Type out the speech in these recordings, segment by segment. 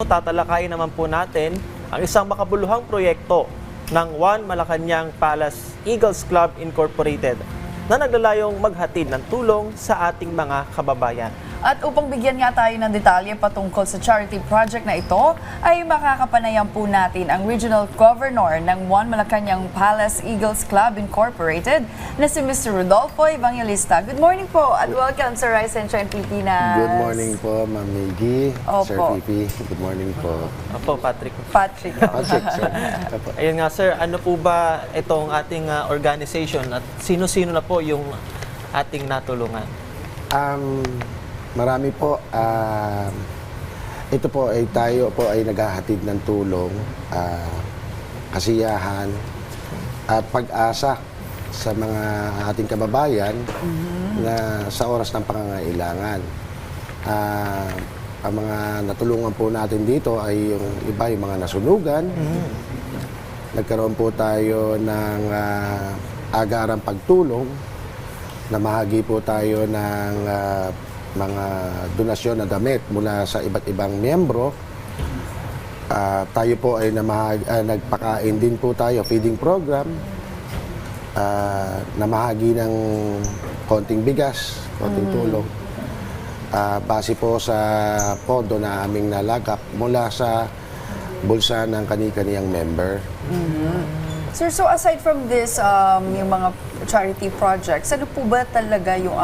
tatalakayin naman po natin ang isang makabuluhang proyekto ng One Malacanang Palace Eagles Club Incorporated na naglalayong maghatid ng tulong sa ating mga kababayan. At upang bigyan nga tayo ng detalye patungkol sa charity project na ito, ay makakapanayam po natin ang Regional Governor ng One Malacanang Palace Eagles Club Incorporated na si Mr. Rodolfo Evangelista. Good morning po at welcome sa Rise and Shine Pilipinas. Good morning po, Ma'am Miggy, Sir Opo. Pipi. Good morning po. Opo, Patrick. Patrick. Patrick, sir. Opo. Ayun nga sir, ano po ba itong ating organization at sino-sino na po yung ating natulungan? Marami po. Ito po ay tayo po ay naghahatid ng tulong, kasiyahan at pag-asa sa mga ating kababayan na sa oras ng pangangailangan. Ang mga natulungan po natin dito ay yung iba, yung mga nasunugan. Nagkaroon po tayo ng agarang pagtulong. Namahagi po tayo ng mga donasyon na damit mula sa iba't ibang miyembro. Tayo po ay nagpakain din po tayo, feeding program. Namahagi ng konting bigas, konting tulong. Base po sa pondo na aming nalagap mula sa bulsa ng kani-kaniyang member. Sir, so aside from this, yung mga charity projects, ano po ba talaga yung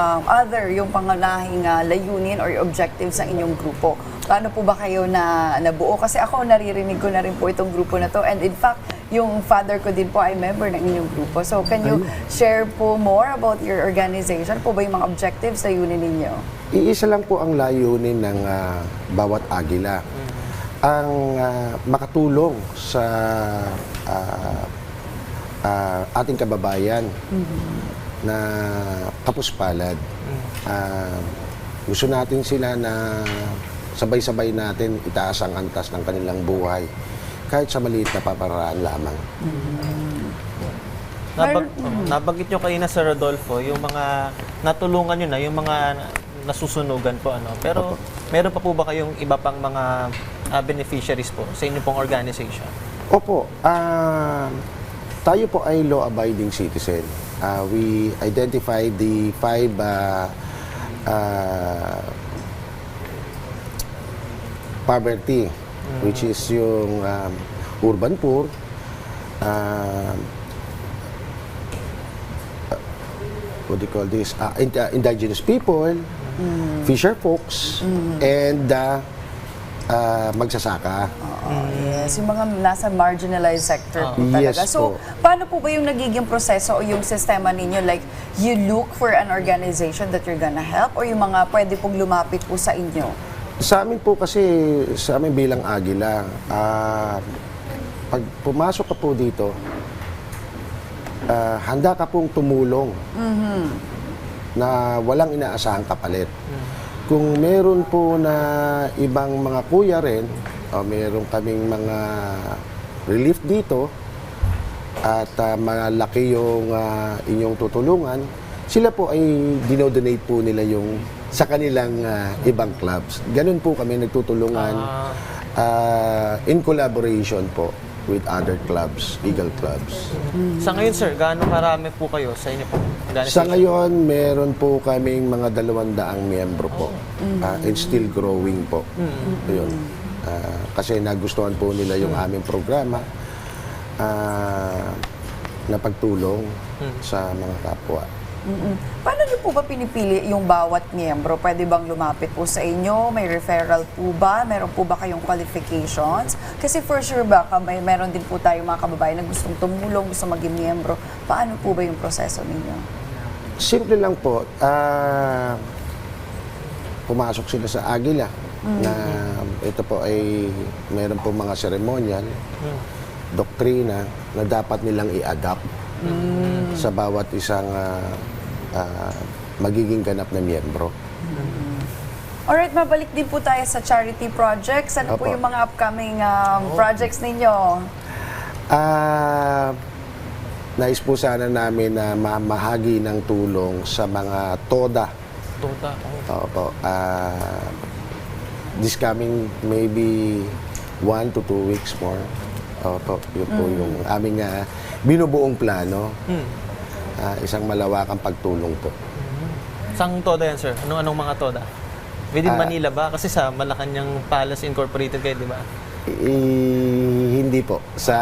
yung pangunahing layunin or objectives ng inyong grupo? Paano po ba kayo nabuo? Kasi ako naririnig ko na rin po itong grupo na to, and in fact, yung father ko din po ay member ng inyong grupo. So can you share po more about your organization? Po ba yung mga objectives, layunin ninyo? Iisa lang po ang layunin ng bawat agila. Ang makatulong sa ating kababayan na kapuspalad. Gusto natin sila na sabay-sabay natin itaas ang antas ng kanilang buhay kahit sa maliit na paparaan lamang. Nabanggit nyo kanina, Sir Rodolfo, yung mga natulungan nyo na, yung mga nasusunugan po. Pero meron pa po ba kayong iba pang mga beneficiaries po sa inyong pong organization? Opo. Tayo po ay law-abiding citizen. We identify the 5 poverty, which is yung urban poor, what do you call this? Indigenous people, fisher folks, and magsasaka. Yes, yung mga nasa marginalized sector po talaga. Yes So, po. paano po ba yung nagiging proseso o yung sistema ninyo? Like, you look for an organization that you're gonna help or yung mga pwede pong lumapit po sa inyo? Sa amin po kasi, sa amin bilang Agila, pag pumasok ka po dito, handa ka pong tumulong na walang inaasahang kapalit. Kung meron po na ibang mga kuya rin, o meron kaming mga relief dito, at malaki yung inyong tutulungan, sila po ay dinodonate po nila yung sa kanilang ibang clubs. Ganun po kami nagtutulungan in collaboration po with other clubs, Eagle clubs. Sa ngayon, sir, gaano karami po kayo sa inyo pong organization? Sa ngayon, meron po kaming mga 200 miyembro po. And still growing po. Yun. Kasi nagustuhan po nila yung aming programa na pagtulong sa mga kapwa. Paano niyo po ba pinipili yung bawat miyembro? Pwede bang lumapit po sa inyo? May referral po ba? Meron po ba kayong qualifications? Kasi for sure baka meron din po tayo mga kababayan na gustong tumulong, gusto maging miyembro. Paano po ba yung proseso ninyo? Simple lang po. Pumasok sila sa Agila na ito po ay meron po mga seremonyal, doktrina na dapat nilang i-adapt sa bawat isang magiging ganap na miyembro. Alright, mabalik din po tayo sa charity projects. Ano po Opo. yung mga upcoming projects ninyo? Nais po sana namin na mamahagi ng tulong sa mga TODA. Tota. Opo. This coming maybe 1 to 2 weeks more. Opo, yun po yung aming binubuong plano. Isang malawakang pagtulong po. Sang TODA yan, sir? Anong mga TODA? Within Manila ba? Kasi sa Malacanang Palace Incorporated kayo, di ba? Hindi po. Sa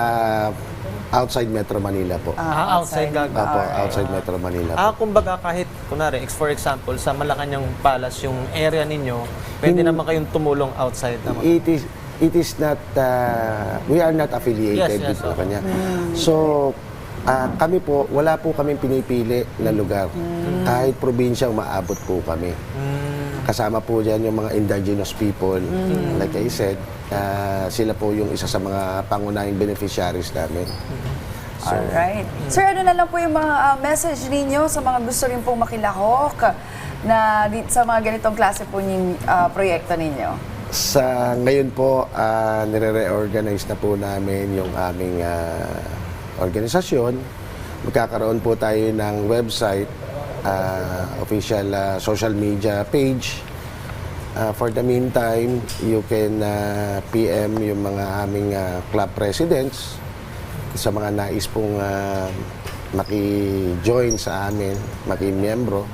outside Metro Manila po. Outside Opo, gagawa. outside Metro Manila po. Kumbaga kahit, kunwari, for example, sa Malacanang Palace, yung area ninyo, pwede naman kayong tumulong outside naman. It is not, we are not affiliated Yes, with Malacanang. So, kami po, wala po kaming pinipili na lugar. Kahit probinsya, umaabot po kami. Kasama po dyan yung mga indigenous people. Like I said, sila po yung isa sa mga pangunahing beneficiaries namin. Alright. Sir, ano na lang po yung mga message ninyo sa mga gusto rin pong makilahok na sa mga ganitong klase po yung proyekto ninyo? Sa ngayon po, nire-reorganize na po namin yung aming organisasyon. Magkakaroon po tayo ng website, official social media page. For the meantime, you can PM yung mga aming club presidents sa mga nais pong maki-join sa amin, maki-miyembro.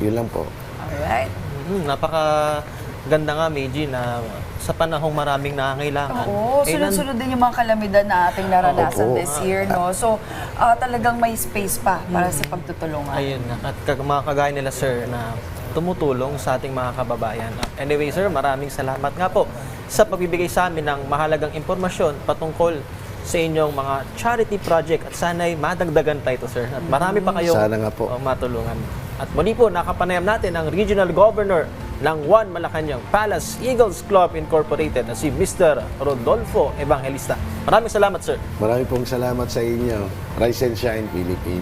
Yun lang po. Alright. Napakaganda nga, Meiji, na sa panahong maraming nangangailangan. Oo, sunod-sunod din yung mga kalamidad na ating naranasan Opo. this year, no? So, talagang may space pa para sa pagtutulungan. Ayun nga. At mga kagaya nila, sir, na tumutulong sa ating mga kababayan. Anyway, sir, maraming salamat nga po sa pagbibigay sa amin ng mahalagang impormasyon patungkol sa inyong mga charity project at sana'y madagdagan tayo, sir. At marami pa kayong Sana nga po. matulungan. At muli po, nakapanayam natin ang Regional Governor ng One Malacanang Palace Eagles Club Incorporated na si Mr. Rodolfo Evangelista. Maraming salamat, sir. Maraming pong salamat sa inyo. Rise and shine, Philippines.